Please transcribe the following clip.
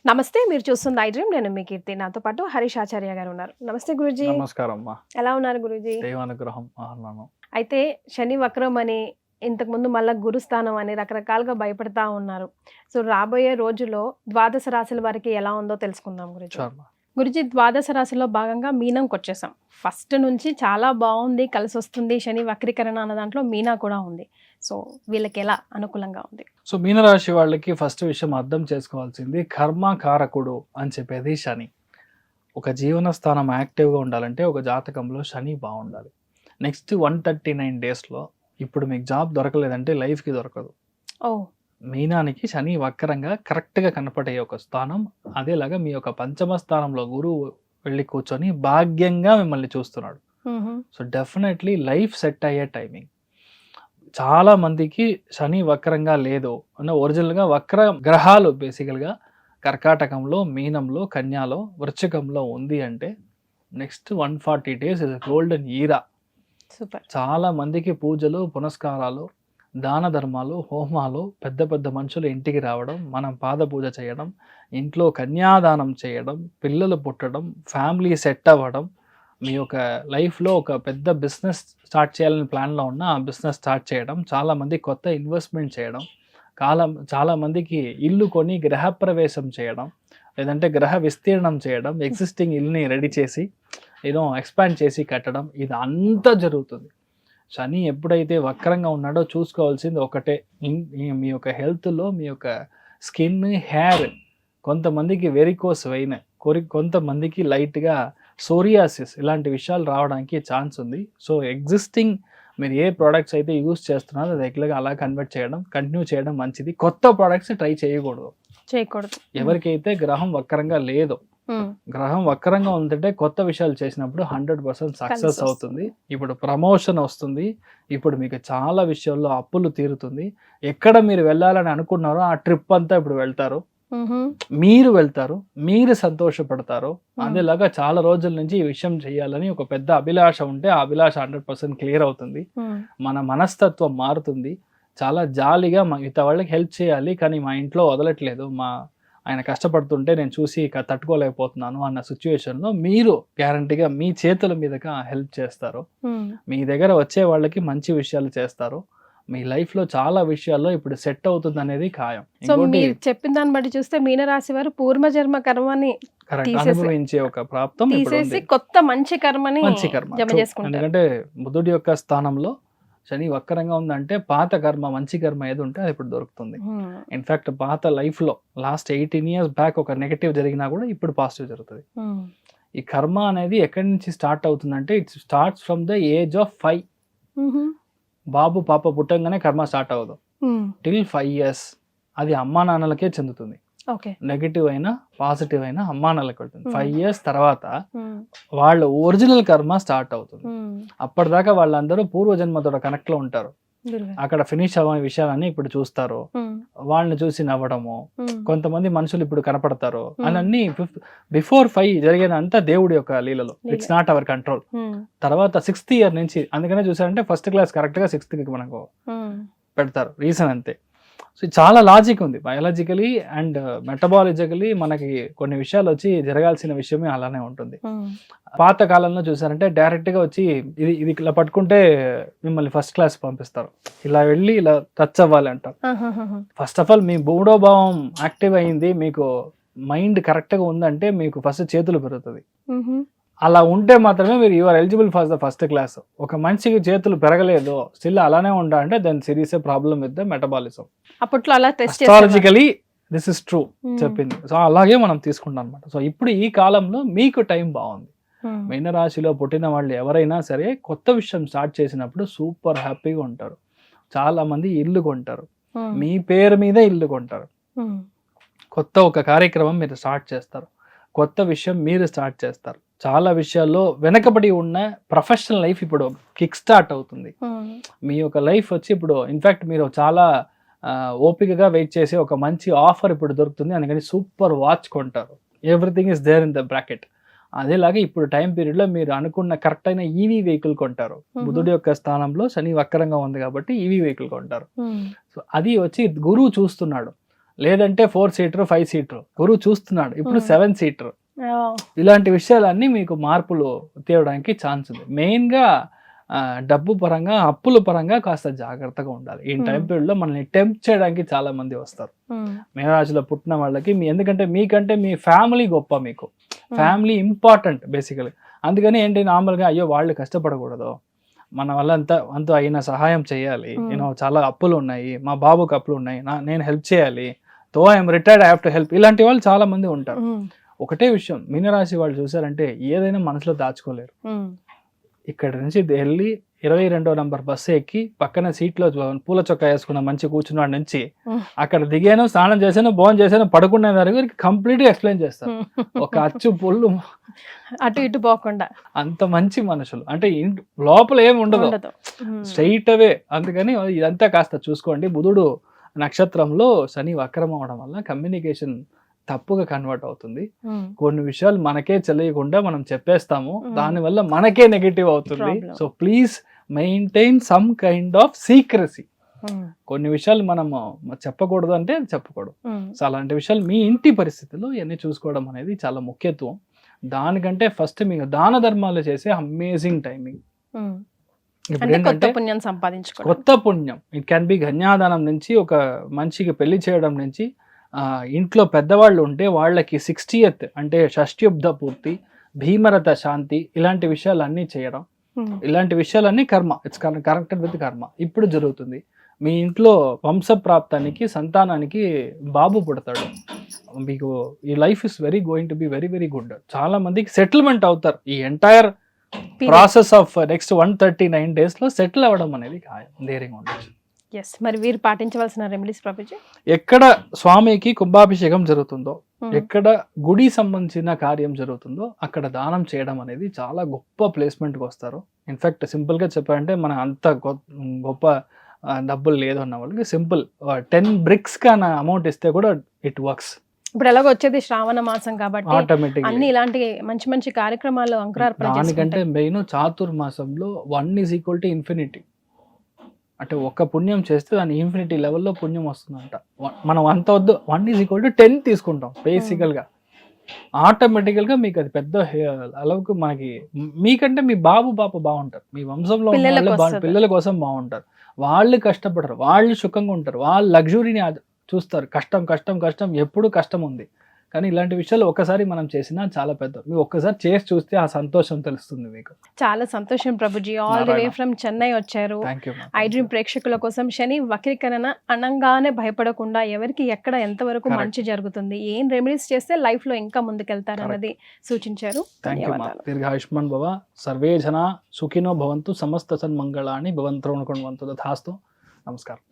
నమస్తే, మీరు చూస్తుంది ఐ డ్రీమ్. నేను మీ కీర్తి. నాతో పాటు హరీష్ ఆచార్య గారు ఉన్నారు. నమస్తే గురూజీ. నమస్కారం అమ్మా. ఎలా ఉన్నారు గురూజీ? దైవానుగ్రహం ఆహ్లానం. అయితే శని వక్రం అని, ఇంతకుముందు మళ్ళా గురుస్థానం అని రకరకాలుగా భయపడతా ఉన్నారు. సో రాబోయే రోజుల్లో ద్వాదశ రాశుల వారికి ఎలా ఉందో తెలుసుకుందాం గురూజీ. చాలు. గురూజీ, ద్వాదశ రాశిలో భాగంగా మీనంకి వచ్చేసాం. ఫస్ట్ నుంచి చాలా బాగుంది, కలిసి వస్తుంది. శని వక్రీకరణ అన్న దాంట్లో మీనా కూడా ఉంది. సో వీళ్ళకి ఎలా అనుకూలంగా ఉంది? సో మీనరాశి వాళ్ళకి ఫస్ట్ విషయం అర్థం చేసుకోవాల్సింది, కర్మకారకుడు అని చెప్పేది శని. ఒక జీవన స్థానం యాక్టివ్గా ఉండాలంటే ఒక జాతకంలో శని బాగుండాలి. నెక్స్ట్ 139 డేస్లో ఇప్పుడు మీకు జాబ్ దొరకలేదంటే లైఫ్కి దొరకదు. ఓ, మీనానికి శని వక్రంగా కరెక్ట్గా కనపడే ఒక స్థానం. అదేలాగా మీ యొక్క పంచమ స్థానంలో గురువు వెళ్ళి కూర్చొని భాగ్యంగా మిమ్మల్ని చూస్తున్నాడు. సో డెఫినెట్లీ లైఫ్ సెట్ అయ్యే టైమింగ్. చాలా మందికి శని వక్రంగా లేదు అన్న ఒరిజినల్గా వక్ర గ్రహాలు బేసికల్గా కర్కాటకంలో, మీనంలో, కన్యాలో, వృశ్చికంలో ఉంది అంటే next 140 days is golden era. Super. చాలా మందికి పూజలు, పునస్కారాలు, దాన ధర్మాలు, హోమాలు, పెద్ద పెద్ద మనుషులు ఇంటికి రావడం, మనం పాద పూజ చేయడం, ఇంట్లో కన్యాదానం చేయడం, పిల్లలు పుట్టడం, ఫ్యామిలీ సెట్ అవ్వడం, మీ యొక్క లైఫ్లో ఒక పెద్ద బిజినెస్ స్టార్ట్ చేయాలని ప్లాన్లో ఉన్న ఆ బిజినెస్ స్టార్ట్ చేయడం, చాలామంది కొత్త ఇన్వెస్ట్మెంట్ చేయడం, చాలామందికి ఇల్లు కొని గృహప్రవేశం చేయడం, లేదంటే గ్రహ విస్తీర్ణం చేయడం, ఎగ్జిస్టింగ్ ఇల్లుని రెడీ చేసి ఎక్స్పాండ్ చేసి కట్టడం, ఇది అంతా జరుగుతుంది. శని ఎప్పుడైతే వక్రంగా ఉన్నాడో చూసుకోవాల్సింది ఒకటే, మీ యొక్క హెల్త్లో మీ యొక్క స్కిన్, హెయిర్, కొంతమందికి వెరికోస్ వెయిన్, కొంతమందికి లైట్గా సోరియాసిస్, ఇలాంటి విషయాలు రావడానికి ఛాన్స్ ఉంది. సో ఎగ్జిస్టింగ్ మీరు ఏ ప్రోడక్ట్స్ అయితే యూస్ చేస్తున్నారో అది రెగ్యులర్గా అలా కంటిన్యూ చేయడం మంచిది. కొత్త ప్రోడక్ట్స్ ట్రై చేయకూడదు. ఎవరికైతే గ్రహం వక్రంగా లేదో, గ్రహం వక్రంగా ఉందంటే కొత్త విషయాలు చేసినప్పుడు 100% సక్సెస్ అవుతుంది. ఇప్పుడు ప్రమోషన్ వస్తుంది. ఇప్పుడు మీకు చాలా విషయాల్లో అప్పులు తీరుతుంది. ఎక్కడ మీరు వెళ్ళాలని అనుకున్నారో ఆ ట్రిప్ అంతా ఇప్పుడు వెళ్తారు. మీరు సంతోషపడతారు. అదేలాగా చాలా రోజుల నుంచి ఈ విషయం చేయాలని ఒక పెద్ద అభిలాష ఉంటే ఆ అభిలాష 100% క్లియర్ అవుతుంది. మన మనస్తత్వం మారుతుంది. చాలా జాలీగా మిగతా వాళ్ళకి హెల్ప్ చేయాలి, కానీ మా ఇంట్లో వదలట్లేదు, ఆయన కష్టపడుతుంటే నేను చూసి తట్టుకోలేకపోతున్నాను అన్న సిచ్యువేషన్లో మీరు గ్యారంటీగా మీ చేతుల మీదుగా హెల్ప్ చేస్తారు. మీ దగ్గర వచ్చే వాళ్ళకి మంచి విషయాలు చేస్తారు. మీ లైఫ్లో చాలా విషయాల్లో ఇప్పుడు సెట్ అవుతుంది అనేది ఖాయం. సో మీరు చెప్పిన దాన్ని బట్టి చూస్తే మీనరాశి వారు పూర్వజన్మ కర్మని అనుభవించే ఒక ప్రాప్తం తీసేసి కొత్త మంచి కర్మని జమ చేసుకుంటారు. ఎందుకంటే బుధుడి యొక్క స్థానంలో శని వక్రంగా ఉందంటే పాత కర్మ, మంచి కర్మ ఏది ఉంటే అది ఇప్పుడు దొరుకుతుంది. ఇన్ఫాక్ట్ పాత లైఫ్లో లాస్ట్ 18 years బ్యాక్ ఒక నెగటివ్ జరిగినా కూడా ఇప్పుడు పాజిటివ్ జరుగుతుంది. ఈ కర్మ అనేది ఎక్కడి నుంచి స్టార్ట్ అవుతుందంటే it starts from the age of 5. బాబు పాప పుట్టంగానే కర్మ స్టార్ట్ అవ్వదు. టిల్ 5 years అది అమ్మా నాన్నలకే చెందుతుంది. నెగటివ్ అయినా పాజిటివ్ అయినా అమ్మా నాన్నలకు వెళ్తుంది. 5 years తర్వాత వాళ్ళ ఒరిజినల్ కర్మ స్టార్ట్ అవుతుంది. అప్పటిదాకా వాళ్ళందరూ పూర్వజన్మతో కనెక్ట్ లో ఉంటారు. అక్కడ ఫినిష్ అవ్వని విషయాలన్నీ ఇప్పుడు చూస్తారు. వాళ్ళని చూసి నవ్వడము, కొంతమంది మనుషులు ఇప్పుడు కనపడతారు అన్నీ బిఫోర్ 5 జరిగేదంతా దేవుడి యొక్క లీలలో. It's not our control. తర్వాత 6th year నుంచి, అందుకనే చూసారంటే ఫస్ట్ క్లాస్ కరెక్ట్ గా 6th కి మనకు పెడతారు. రీజన్ అంతే. సో చాలా లాజిక్ ఉంది. బయాలజికలీ అండ్ మెటబాలజికలీ మనకి కొన్ని విషయాలు వచ్చి జరగాల్సిన విషయమే అలానే ఉంటుంది. పాత కాలంలో చూసారంటే డైరెక్ట్ గా వచ్చి ఇది ఇలా పట్టుకుంటే మిమ్మల్ని ఫస్ట్ క్లాస్ పంపిస్తారు, ఇలా వెళ్ళి ఇలా టచ్ అవ్వాలి అంటారు. ఫస్ట్ ఆఫ్ ఆల్ మీ మూడో భావం యాక్టివ్ అయింది, మీకు మైండ్ కరెక్ట్ గా ఉందంటే మీకు ఫస్ట్ చేతులు పెరుగుతుంది. అలా ఉంటే మాత్రమే మీరు you are eligible for the first class. ఒక మనిషికి చేతులు పెరగలేదు, స్టిల్ అలానే ఉండాలంటే then serious problem with the metabolism. అప్పట్లో అలా అస్ట్రాలజికలీ దిస్ ఇస్ ట్రూ చెప్పింది. సో అలాగే మనం తీసుకుంటాం అనమాట. సో ఇప్పుడు ఈ కాలంలో మీకు టైం బాగుంది. మీనరాశిలో పుట్టిన వాళ్ళు ఎవరైనా సరే కొత్త విషయం స్టార్ట్ చేసినప్పుడు సూపర్ హ్యాపీగా ఉంటారు. చాలా మంది ఇల్లు కొంటారు, మీ పేరు మీద ఇల్లు కొంటారు. కొత్త ఒక కార్యక్రమం మీరు స్టార్ట్ చేస్తారు, కొత్త విషయం మీరు స్టార్ట్ చేస్తారు. చాలా విషయాల్లో వెనకబడి ఉన్న ప్రొఫెషనల్ లైఫ్ ఇప్పుడు కిక్ స్టార్ట్ అవుతుంది. మీ యొక్క లైఫ్ వచ్చి ఇప్పుడు ఇన్ఫాక్ట్ మీరు చాలా ఓపికగా వెయిట్ చేసి ఒక మంచి ఆఫర్ ఇప్పుడు దొరుకుతుంది, అందుకని సూపర్ వాచ్ కొంటారు. Everything is there in the bracket. అదేలాగా ఇప్పుడు టైం పీరియడ్ లో మీరు అనుకున్న కరెక్ట్ అయిన ఈవీ వెహికల్ కొంటారు. బుధుడి యొక్క స్థానంలో శని వక్రంగా ఉంది కాబట్టి ఈవీ వెహికల్ కొంటారు. సో అది వచ్చి గురువు చూస్తున్నాడు, లేదంటే 4 సీటర్ 5 సీటర్ గురువు చూస్తున్నాడు, ఇప్పుడు 7 సీటర్. ఇలాంటి విషయాలన్నీ మీకు మార్పులు తేవడానికి ఛాన్స్ ఉంది. మెయిన్ గా డబ్బు పరంగా అప్పుల పరంగా కాస్త జాగ్రత్తగా ఉండాలి. ఈ టైం పీరియడ్ లో మనల్ని టెంప్ట్ చేయడానికి చాలా మంది వస్తారు మీనరాశిలో పుట్టిన వాళ్ళకి. ఎందుకంటే మీకంటే మీ ఫ్యామిలీ గొప్ప, మీకు ఫ్యామిలీ ఇంపార్టెంట్ బేసికలీ. అందుకని ఏంటి నార్మల్గా అయ్యో వాళ్ళు కష్టపడకూడదు, మన వల్ల అంత అయిన సహాయం చేయాలి, నేను చాలా అప్పులు ఉన్నాయి, మా బాబుకి అప్పులు ఉన్నాయి, నేను హెల్ప్ చేయాలి, తో I'm retired I have to help. ఇలాంటి వాళ్ళు చాలా మంది ఉంటారు. ఒకటే విషయం, మీనరాశి వాళ్ళు చూసారంటే ఏదైనా మనసులో దాచుకోలేరు. ఇక్కడ నుంచి వెళ్ళి 22వ నంబర్ బస్సు ఎక్కి పక్కన సీట్లో పూల చొక్కా వేసుకున్న మంచి కూర్చున్నాడు నుంచి అక్కడ దిగాను, స్నానం చేశాను, భోజనం చేశాను, పడుకునే వరకు కంప్లీట్ గా ఎక్స్ప్లెయిన్ చేస్తారు. ఒక అచ్చు పుల్లు అటు ఇటు పోకుండా అంత మంచి మనుషులు. అంటే లోపల ఏమి ఉండదు, స్ట్రైట్ అవే. అందుకని ఇదంతా కాస్త చూసుకోండి. బుధుడు నక్షత్రంలో శని వక్రం అవడం వల్ల కమ్యూనికేషన్ తప్పుగా కన్వర్ట్ అవుతుంది. కొన్ని విషయాలు మనకే తెలియకుండా మనం చెప్పేస్తాము, దానివల్ల మనకే నెగటివ్ అవుతుంది. So please maintain some kind of secrecy. కొన్ని విషయాలు మనం చెప్పకూడదు అంటే చెప్పకూడదు. సో అలాంటి విషయాలు మీ ఇంటి పరిస్థితుల్లో ఇవన్నీ చూసుకోవడం అనేది చాలా ముఖ్యత్వం. దానికంటే ఫస్ట్ మీకు దాన ధర్మాలు చేసే అమేజింగ్ టైమింగ్. ఇప్పుడు ఏంటంటే కొత్త పుణ్యం, ఇట్ క్యాన్ బి కన్యాదానం నుంచి, ఒక మనిషికి పెళ్లి చేయడం నుంచి, ఇంట్లో పెద్దవాళ్ళు ఉంటే వాళ్ళకి 60th అంటే షష్ట్యుబ్ధ పూర్తి, భీమరథ శాంతి, ఇలాంటి విషయాలన్నీ చేయడం, ఇలాంటి విషయాలన్నీ కర్మ, ఇట్స్ కనెక్టెడ్ విత్ కర్మ ఇప్పుడు జరుగుతుంది. మీ ఇంట్లో వంశప్రాప్తానికి, సంతానానికి బాబు పుడతాడు, మీకు ఈ life is very to be very good. చాలా మందికి సెటిల్మెంట్ అవుతారు. ఈ entire process of next 139 days లో సెటిల్ అవ్వడం అనేది ధైర్యంగా ఉండొచ్చు. మరి వీరు పాటించవలసిన రెమెడీస్ ప్రభుజీ? ఎక్కడ స్వామికి కుంభాభిషేకం జరుగుతుందో, ఎక్కడ గుడి సంబంధించిన కార్యం జరుగుతుందో అక్కడ దానం చేయడం అనేది చాలా గొప్ప ప్లేస్మెంట్కి వస్తారు. ఇన్ఫాక్ట్ సింపుల్ గా చెప్పాలంటే మన అంత గొప్ప డబ్బులు లేదు అన్న వాళ్ళకి సింపుల్ 10 bricks కాన అమౌంట్ ఇస్తే కూడా ఇట్ వర్క్స్. ఇప్పుడు ఎలాగో వచ్చేది శ్రావణ మాసం కాబట్టి ఆటోమేటిక్ అన్ని ఇలాంటి మంచి కార్యక్రమాలు అంకురార్పణ. దానికంటే మెయిన్ చాతుర్మాసంలో 1 = ఇన్ఫినిటీ. అంటే ఒక్క పుణ్యం చేస్తే దాని ఇన్ఫినిటీ లెవెల్లో పుణ్యం వస్తుందంట. మనం అంత వద్దు, 1 = 10 తీసుకుంటాం బేసికల్ గా. ఆటోమేటికల్ గా మీకు అది పెద్ద అలవుకు మనకి, మీకంటే మీ బాబు పాప బాగుంటారు, మీ వంశంలో పిల్లల కోసం బాగుంటారు, వాళ్ళు కష్టపడరు, వాళ్ళు సుఖంగా ఉంటారు, వాళ్ళు లగ్జరీని చూస్తారు. కష్టం ఎప్పుడు కష్టం ఉంది. కానీ ఇలాంటి విషయాలు ఒక్కసారి మనం చేసినా చాలా పెద్ద, మీరు ఒక్కసారి చేసి చూస్తే ఆ సంతోషం తెలుస్తుంది మీకు. చాలా సంతోషం Prabhuji, all the way from Chennai వచ్చారు. ఐ డ్రీమ్ ప్రేక్షకుల కోసం శని వక్రీకరణ అనగానే భయపడకుండా ఎవరికి ఎక్కడ ఎంతవరకు మంచి జరుగుతుంది, ఏం రెమెడీస్ చేస్తే లైఫ్ లో ఇంకా ముందుకెళ్తారు అన్నది సూచించారు. దీర్ఘాయుష్మాన్ భవ, సర్వే జన సుఖినో భవంతు, సమస్త సన్మంగళాని భవంతు తథాస్తు. నమస్కారం.